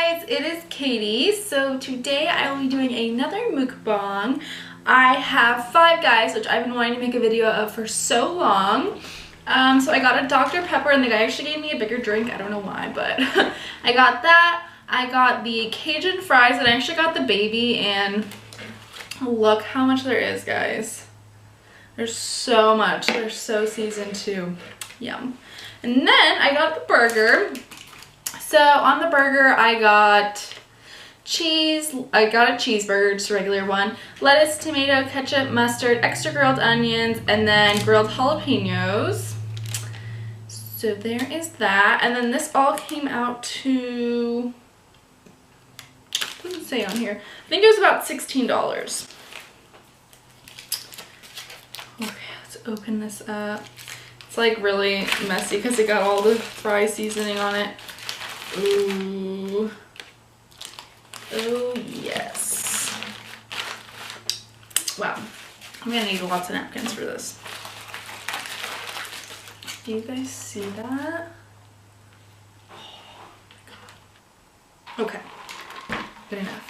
guys, it is Katie. So today I will be doing another mukbang. I have Five Guys, which I've been wanting to make a video of for so long. So I got a Dr. Pepper, and the guy actually gave me a bigger drink. I don't know why, but I got that. I got the Cajun fries, and I actually got the baby, and look how much there is, guys. There's so much. They're so seasoned too. Yum. And then I got the burger. So on the burger I got cheese. I got a cheeseburger, just a regular one. Lettuce, tomato, ketchup, mustard, extra grilled onions, and then grilled jalapenos. So there is that. And then this all came out to, it doesn't say on here, I think it was about $16. Okay, let's open this up. It's like really messy because it got all the fry seasoning on it. Ooh. Oh yes. Wow. I'm gonna need lots of napkins for this. Do you guys see that? Oh my god. Okay. Good enough.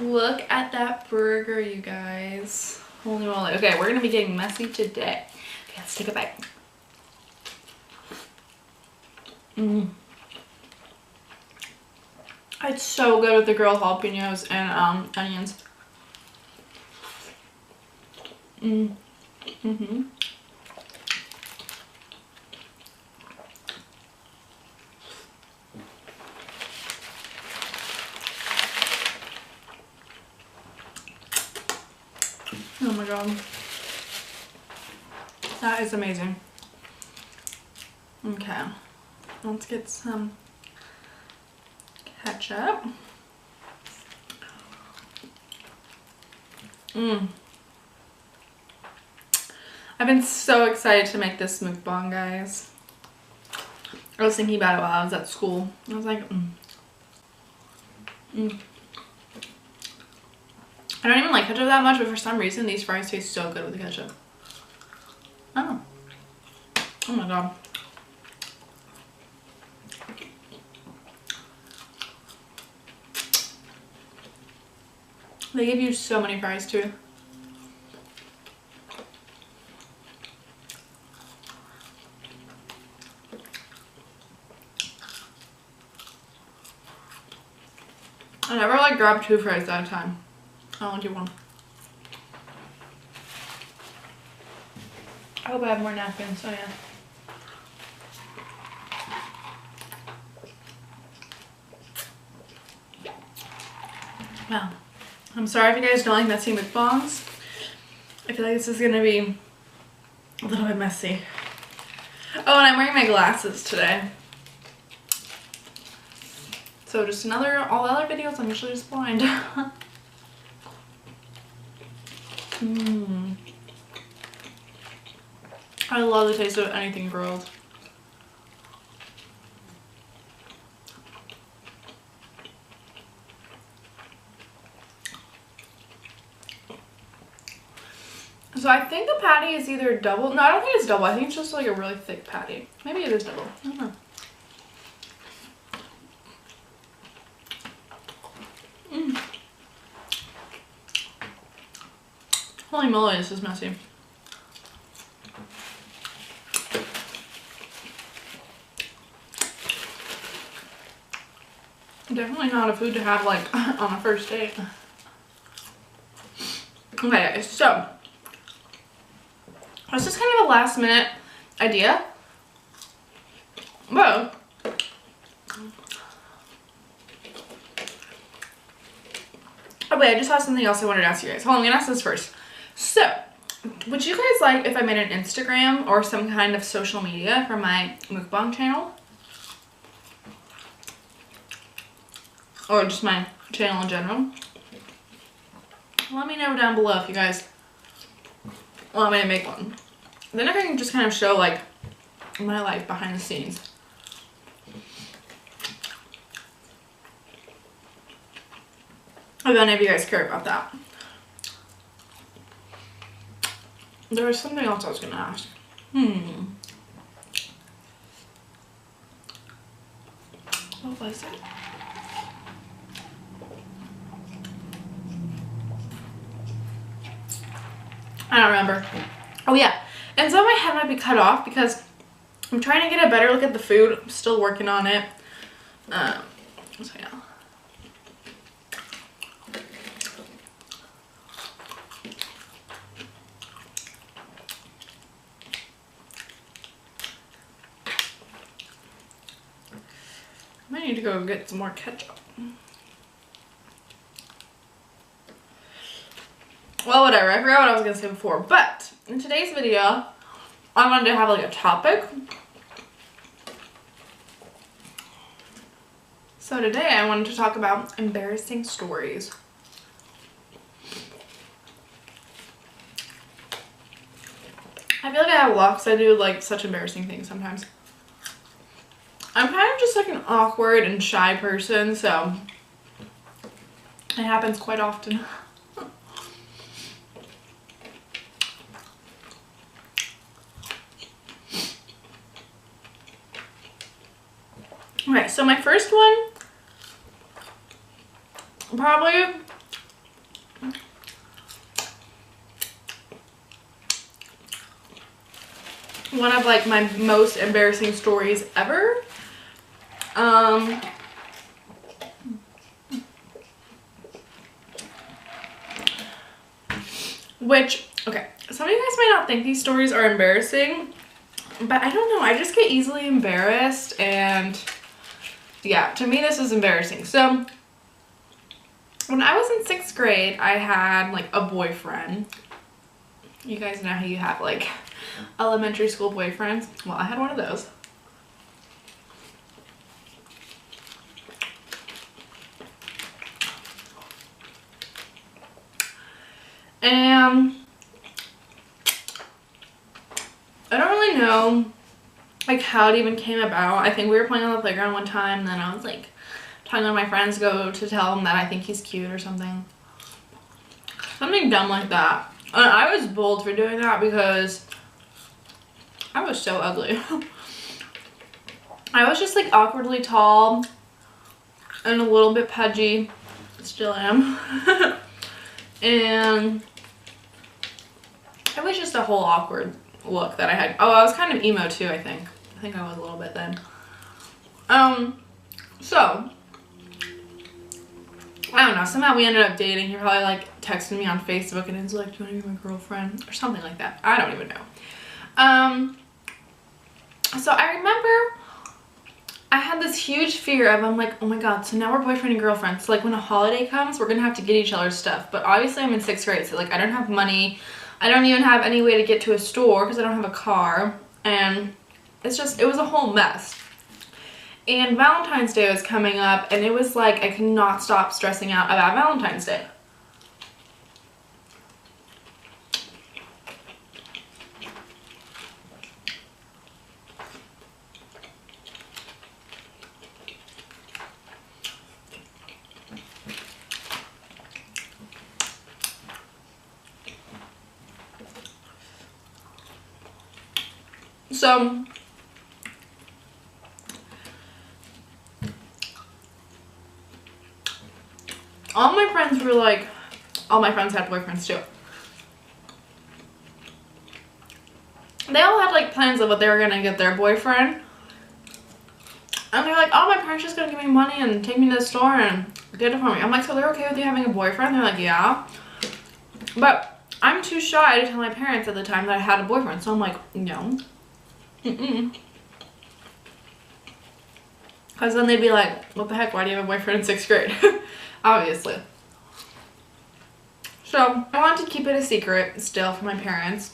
Look at that burger, you guys. Holy moly. Okay, we're gonna be getting messy today. Okay, let's take a bite. It's so good with the grilled jalapenos and onions. Oh my god. That is amazing. Okay. Let's get some ketchup. I've been so excited to make this mukbang, guys. I was thinking about it while I was at school. I was like, I don't even like ketchup that much, but for some reason these fries taste so good with the ketchup. Oh. Oh my god. They give you so many fries too. I never like grab two fries at a time. I only do one. I hope I have more napkins. Oh yeah. Wow. I'm sorry if you guys don't like messy mukbangs. I feel like this is gonna be a little bit messy. Oh, and I'm wearing my glasses today. So just all the other videos, I'm usually just blind. I love the taste of anything grilled. So I think the patty is either double. No, I don't think it's double. I think it's just like a really thick patty. Maybe it is double. I don't know. Holy moly, this is messy. Definitely not a food to have like on a first date. Okay, so this is kind of a last minute idea. But oh wait, I just have something else I wanted to ask you guys. Hold on, I'm gonna ask this first. So, would you guys like if I made an Instagram or some kind of social media for my mukbang channel? Or just my channel in general? Let me know down below if you guys want me to make one. Then I can just kind of show like my life behind the scenes. If any of you guys care about that. There was something else I was gonna ask. What was it? I don't remember. Oh yeah, and some of my head might be cut off because I'm trying to get a better look at the food. I'm still working on it. So yeah. I might need to go get some more ketchup. Well, whatever. I forgot what I was going to say before. But in today's video, I wanted to have like a topic. So today I wanted to talk about embarrassing stories. I feel like I have a lot because I do like such embarrassing things sometimes. I'm kind of just like an awkward and shy person, so it happens quite often. Okay, so my first one, probably one of like my most embarrassing stories ever. Which, okay, some of you guys might not think these stories are embarrassing, but I don't know, I just get easily embarrassed, and yeah, to me this is embarrassing. So when I was in 6th grade, I had like a boyfriend. You guys know how you have like elementary school boyfriends? Well, I had one of those. And I don't really know like how it even came about. I think we were playing on the playground one time, and then I was like talking to my friends to go to tell him that I think he's cute or something. Something dumb like that. And I was bold for doing that because I was so ugly. I was just like awkwardly tall and a little bit pudgy. Still am. And it was just a whole awkward look that I had. Oh, I was kind of emo too, I think. I think I was a little bit then. So I don't know, somehow we ended up dating. He probably like texted me on Facebook and he was like, do you want to be my girlfriend? Or something like that. I don't even know. So I remember I had this huge fear of, I'm like, oh my god, so now we're boyfriend and girlfriend. So like when a holiday comes, we're gonna have to get each other stuff. But obviously I'm in 6th grade, so like I don't have money. I don't even have any way to get to a store because I don't have a car. And it's just, it was a whole mess. And Valentine's Day was coming up, and it was like I could not stop stressing out about Valentine's Day. So all my friends were like, all my friends had boyfriends too. They all had like plans of what they were gonna get their boyfriend. And they're like, oh, my parents just gonna give me money and take me to the store and get it for me. I'm like, so they're okay with you having a boyfriend? They're like, yeah. But I'm too shy to tell my parents at the time that I had a boyfriend. So I'm like, no. Because then they'd be like, what the heck, why do you have a boyfriend in 6th grade? Obviously. So I wanted to keep it a secret still from my parents.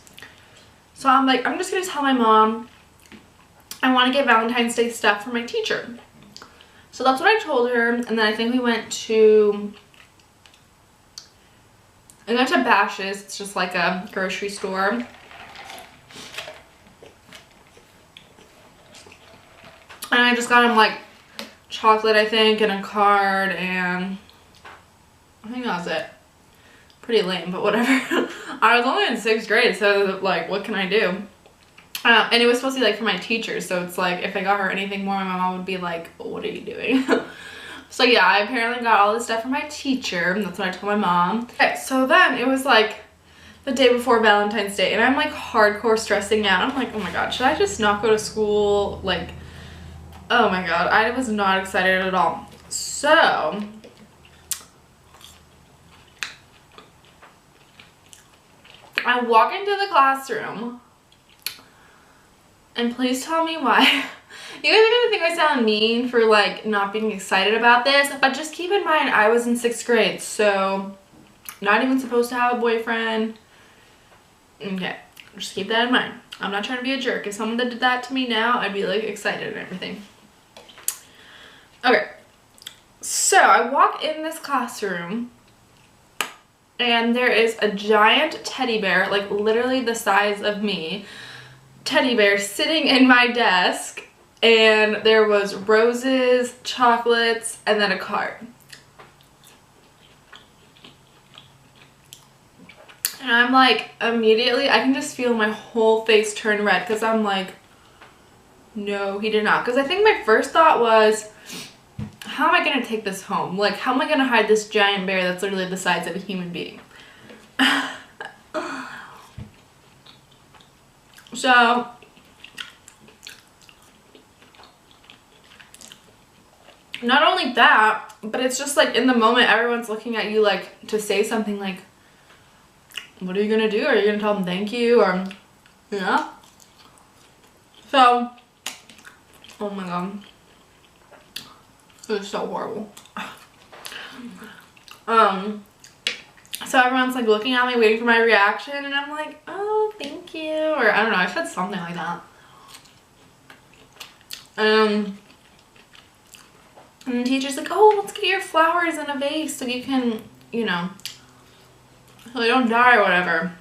So I'm like, I'm just going to tell my mom I want to get Valentine's Day stuff for my teacher. So that's what I told her. And then I think we went to Bash's'. It's just like a grocery store. And I just got him like chocolate, I think, and a card, and I think that was it. Pretty lame, but whatever. I was only in 6th grade, so like, what can I do? And it was supposed to be like for my teacher, so it's like if I got her anything more, my mom would be like, what are you doing? So yeah, I apparently got all this stuff from my teacher, and that's what I told my mom. Okay, so then it was like the day before Valentine's Day, and I'm like hardcore stressing out. I'm like, oh my god, should I just not go to school? Like, oh my god, I was not excited at all. So I walk into the classroom, and please tell me why. You guys are gonna think I sound mean for like not being excited about this, but just keep in mind I was in 6th grade, so not even supposed to have a boyfriend. Okay, just keep that in mind. I'm not trying to be a jerk. If someone did that to me now, I'd be like excited and everything. Okay, so I walk in this classroom and there is a giant teddy bear, like literally the size of me, teddy bear sitting in my desk, and there was roses, chocolates, and then a card. And I'm like, immediately, I can just feel my whole face turn red because I'm like, no, he did not. Because I think my first thought was, how am I going to take this home? Like, how am I going to hide this giant bear that's literally the size of a human being? So, not only that, but it's just like in the moment, everyone's looking at you like to say something like, what are you gonna do? Are you gonna tell them thank you? Or, yeah. So, oh my god. It was so horrible. So everyone's like looking at me, waiting for my reaction, and I'm like, oh, thank you. Or I don't know, I said something like that. And the teacher's like, oh, let's get your flowers in a vase so you can, you know, so they don't die or whatever.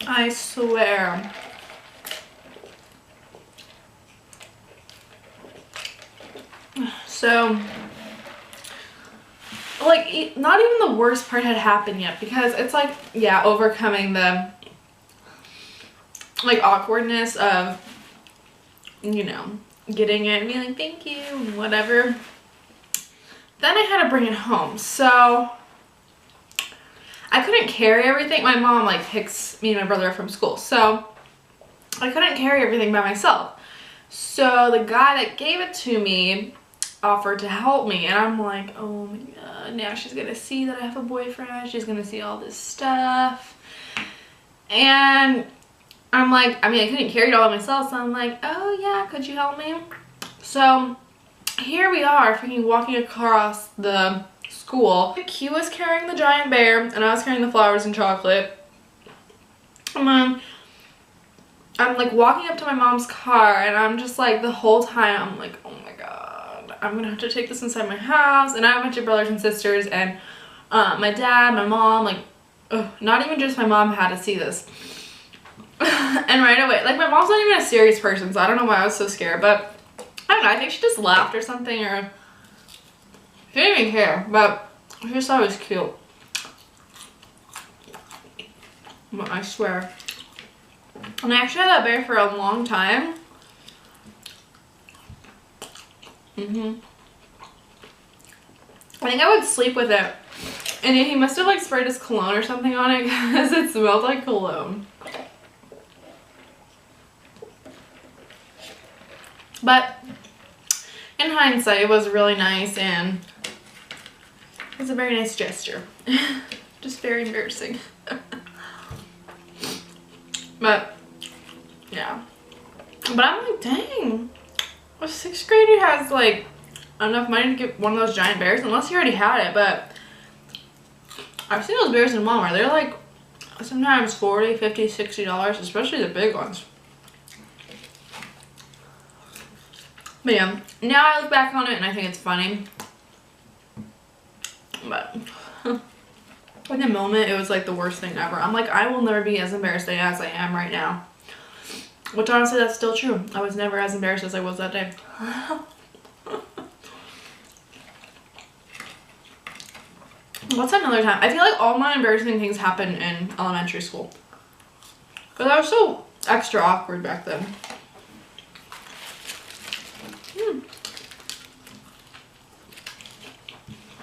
I swear. So, like, not even the worst part had happened yet, because it's like, yeah, overcoming the, like, awkwardness of, you know, getting it and being like, thank you, and whatever. Then I had to bring it home. So, I couldn't carry everything. My mom, like, picks me and my brother up from school. So, I couldn't carry everything by myself. So, the guy that gave it to me offered to help me, and I'm like, oh my god, now she's gonna see that I have a boyfriend, she's gonna see all this stuff, and I'm like, I mean, I couldn't carry it all by myself, so I'm like, oh yeah, could you help me? So here we are, freaking walking across the school. He was carrying the giant bear, and I was carrying the flowers and chocolate. I'm like walking up to my mom's car, and I'm just like, the whole time, I'm like, oh my god, I'm gonna have to take this inside my house. And I have a bunch of brothers and sisters, and my dad, my mom, like, not even just my mom had to see this. And right away, like, my mom's not even a serious person, so I don't know why I was so scared, but I don't know, I think she just laughed or something, or she didn't even care, but she just thought it was cute. But I swear. And I actually had that bear for a long time. I think I would sleep with it. And he must have like sprayed his cologne or something on it because it smelled like cologne. But in hindsight, it was really nice, and it was a very nice gesture. Just very embarrassing. But yeah. But I'm like, dang. A 6th grader has like enough money to get one of those giant bears, unless he already had it. But I've seen those bears in Walmart. They're like sometimes $40, $50, $60, especially the big ones. But yeah, now I look back on it and I think it's funny. But in the moment, it was like the worst thing ever. I'm like, I will never be as embarrassed as I am right now. Which honestly, that's still true. I was never as embarrassed as I was that day. What's another time? I feel like all my embarrassing things happened in elementary school. Because I was so extra awkward back then.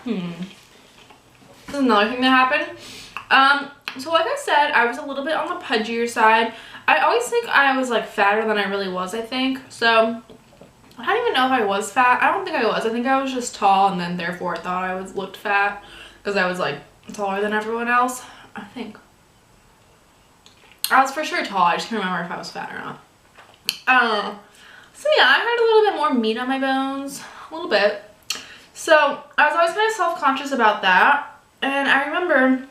This is another thing that happened. So like I said, I was a little bit on the pudgier side. I always think I was like fatter than I really was, I think. So I don't even know if I was fat. I don't think I was. I think I was just tall, and then therefore I thought I looked fat because I was like taller than everyone else. I think I was for sure tall. I just can't remember if I was fat or not. So yeah, I had a little bit more meat on my bones, a little bit. So I was always kind of self-conscious about that. And I remember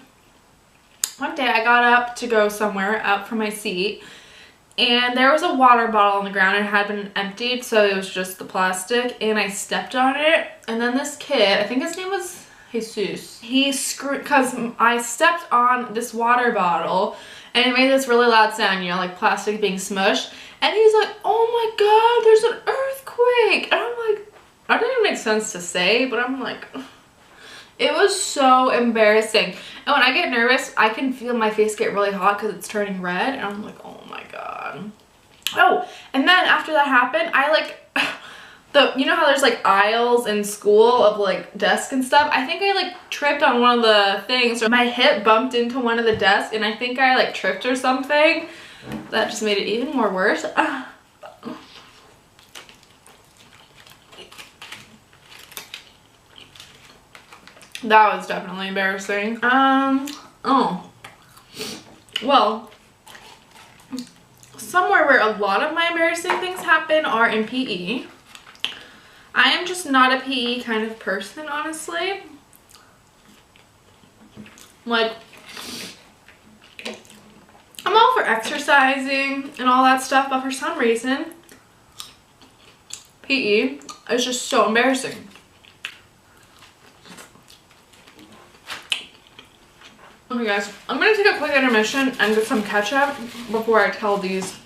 one day I got up to go somewhere out from my seat, and there was a water bottle on the ground. It had been emptied, so it was just the plastic, and I stepped on it. And then this kid, I think his name was Jesus, he screamed because I stepped on this water bottle and it made this really loud sound, you know, like plastic being smushed. And he's like, oh my god, there's an earthquake. And I'm like, that didn't even make sense to say, but I'm like, it was so embarrassing. And when I get nervous, I can feel my face get really hot because it's turning red. And I'm like, oh my god. Oh, and then after that happened, I like, you know how there's like aisles in school of like desks and stuff? I think I like tripped on one of the things, or my hip bumped into one of the desks, and I think I like tripped or something. That just made it even more worse. That was definitely embarrassing. Oh. Well, somewhere where a lot of my embarrassing things happen are in PE. I am just not a PE kind of person, honestly. Like, I'm all for exercising and all that stuff, but for some reason, PE is just so embarrassing. Okay guys, I'm gonna take a quick intermission and get some ketchup before I tell these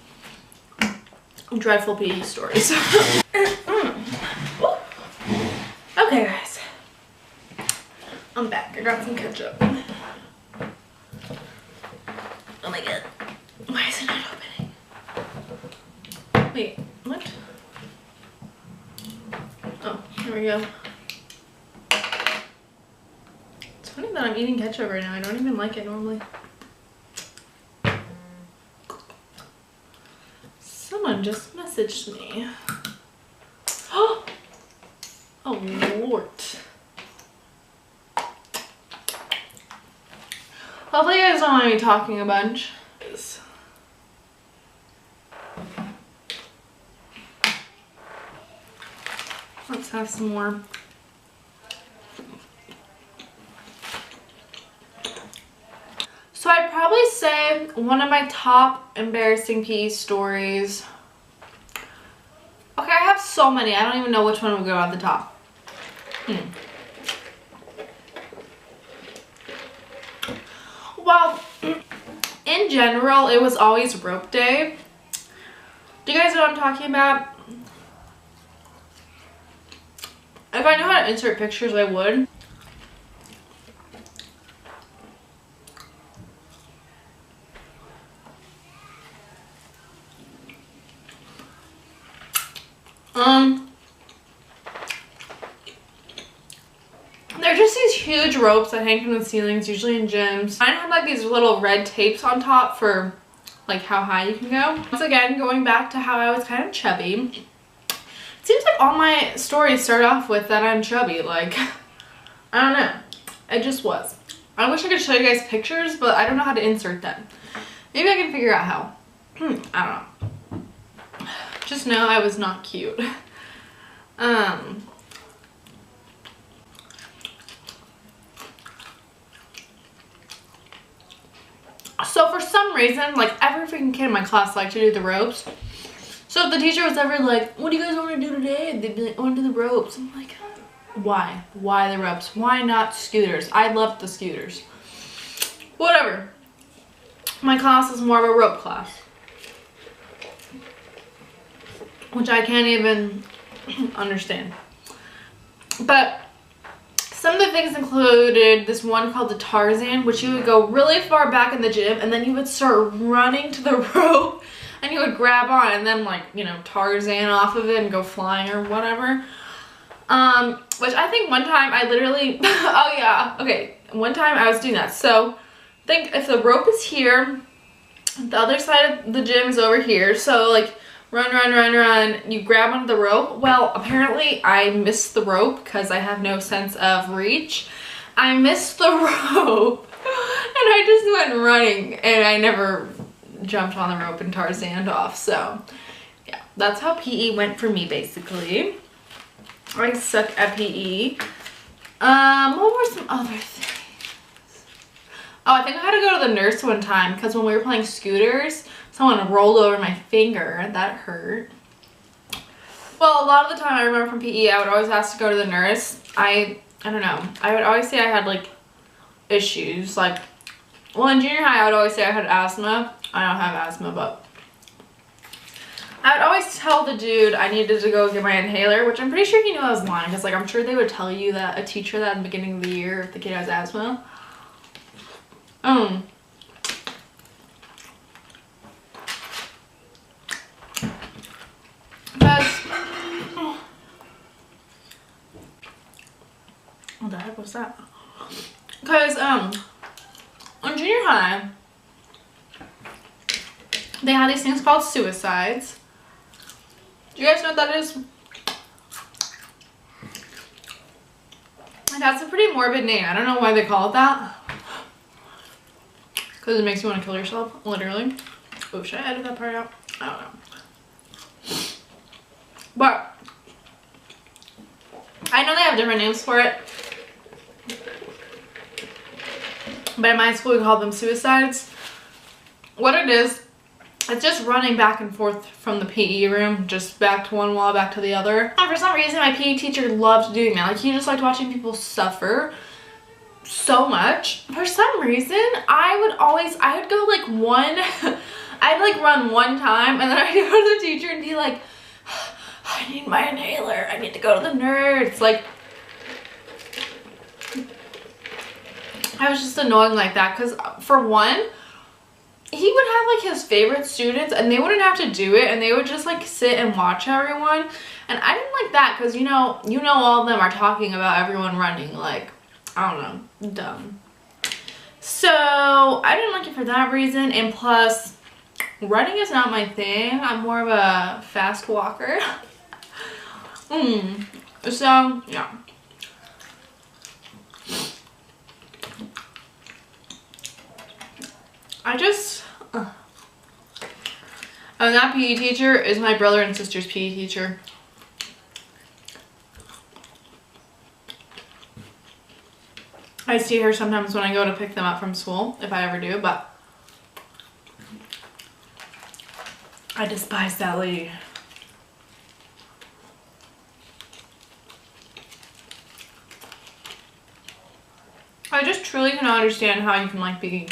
dreadful PE stories. Okay guys, I'm back. I got some ketchup. Oh my god, why is it not opening? Wait, what? Oh, here we go. It's funny that I'm eating ketchup right now. I don't even like it normally. Someone just messaged me. Oh Lord. Hopefully you guys don't mind me talking a bunch. Let's have some more. So I'd probably say one of my top embarrassing PE stories. Okay, I have so many. I don't even know which one would go at the top. Well, in general, it was always rope day. Do you guys know what I'm talking about? If I knew how to insert pictures, I would. They're just these huge ropes that hang from the ceilings, usually in gyms. Mine have like these little red tapes on top for like how high you can go. Once again, going back to how I was kind of chubby. It seems like all my stories start off with that I'm chubby. Like, I don't know. It just was. I wish I could show you guys pictures, but I don't know how to insert them. Maybe I can figure out how. I don't know. Just know I was not cute. So for some reason, like every freaking kid in my class liked to do the ropes. So if the teacher was ever like, what do you guys want to do today? They'd be like, I want to do the ropes. I'm like, why? Why the ropes? Why not scooters? I loved the scooters. Whatever. My class is more of a rope class. Which I can't even understand. But Some of the things included this one called the Tarzan, which you would go really far back in the gym and then you would start running to the rope and you would grab on and then like, you know, Tarzan off of it and go flying or whatever. Which I think one time I literally, oh yeah, okay, one time I was doing that. So think if the rope is here, the other side of the gym is over here. So like run, run, run, run, you grab onto the rope. Well, apparently I missed the rope because I have no sense of reach. I missed the rope and I just went running and I never jumped on the rope and Tarzaned off. So yeah, that's how PE went for me basically. I suck at PE. What were some other things? Oh, I think I had to go to the nurse one time because when we were playing scooters, someone rolled over my finger and that hurt. Well, a lot of the time I remember from PE, I would always ask to go to the nurse. I don't know. I would always say I had like issues. Like, well, in junior high, I would always say I had asthma. I don't have asthma, but I would always tell the dude I needed to go get my inhaler, which I'm pretty sure he knew I was lying because like I'm sure they would tell you that, a teacher, that in the beginning of the year if the kid has asthma. What the heck was that? Because in junior high they had these things called suicides. Do you guys know what that is? Like, that's a pretty morbid name. I don't know why they call it that. Because it makes you want to kill yourself, literally. Oh, should I edit that part out? I don't know. But I know they have different names for it. But in my school we call them suicides. What it is, it's just running back and forth from the PE room, just back to one wall, back to the other. And for some reason my PE teacher loved doing that. Like, he just liked watching people suffer so much. For some reason I would go like I'd like run one time and then I'd go to the teacher and be like, I need my inhaler, I need to go to the nurse. Like, I was just annoying like that because for one, he would have like his favorite students and they wouldn't have to do it and they would just like sit and watch everyone, and I didn't like that because you know all of them are talking about everyone running. Like, I don't know, dumb. So I didn't like it for that reason, and plus running is not my thing. I'm more of a fast walker. So yeah. And that PE teacher is my brother and sister's PE teacher. I see her sometimes when I go to pick them up from school, if I ever do, but I despise that lady. I just truly cannot understand how you can like be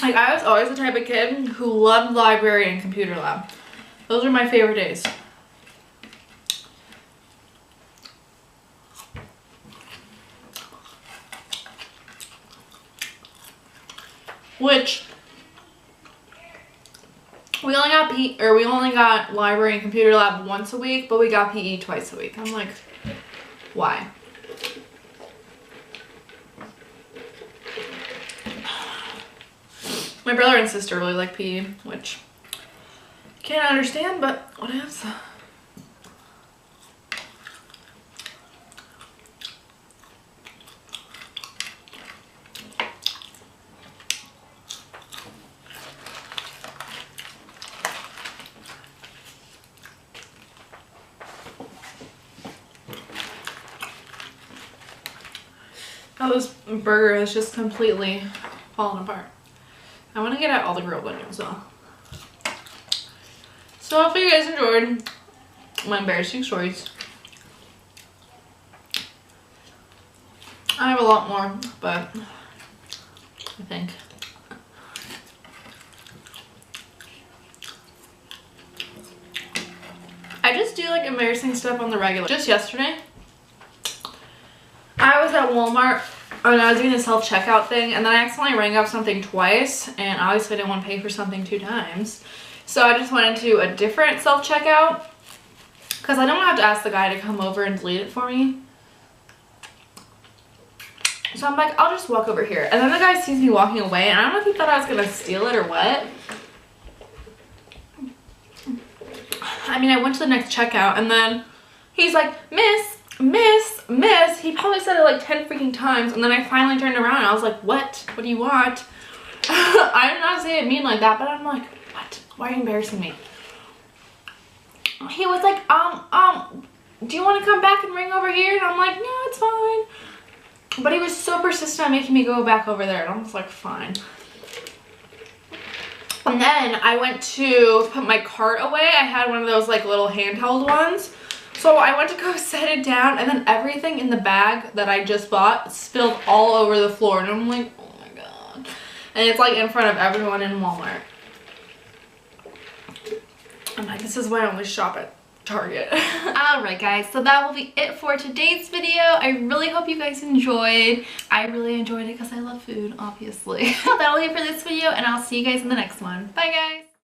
like, I was always the type of kid who loved library and computer lab. Those are my favorite days. Which we only got library and computer lab once a week, but we got PE twice a week. I'm like, why? My brother and sister really like PE, which I can't understand, but what else? Oh, this burger is just completely fallen apart. I want to get out all the grilled onions though. So hopefully you guys enjoyed my embarrassing stories. I have a lot more, but I think do like embarrassing stuff on the regular. Just yesterday, I was at Walmart and I was doing the self-checkout thing, and then I accidentally rang up something twice, and obviously I didn't want to pay for something 2 times. So I just went into a different self-checkout because I don't have to ask the guy to come over and delete it for me. So I'm like, I'll just walk over here. And then the guy sees me walking away, and I don't know if he thought I was going to steal it or what. I mean, I went to the next checkout, and then he's like, miss. He probably said it like 10 freaking times, and then I finally turned around, and I was like, what? What do you want? I did not say it mean like that, but I'm like, what? Why are you embarrassing me? He was like, do you want to come back and ring over here? And I'm like, no, it's fine. But he was so persistent on making me go back over there, and I was like, fine. And then I went to put my cart away. I had one of those like little handheld ones. So I went to go set it down, and then everything in the bag that I just bought spilled all over the floor. And I'm like, oh my god. And it's like in front of everyone in Walmart. I'm like, this is why I only shop at Target. Alright guys, so that will be it for today's video. I really hope you guys enjoyed. I really enjoyed it because I love food, obviously. That'll be it for this video, and I'll see you guys in the next one. Bye guys!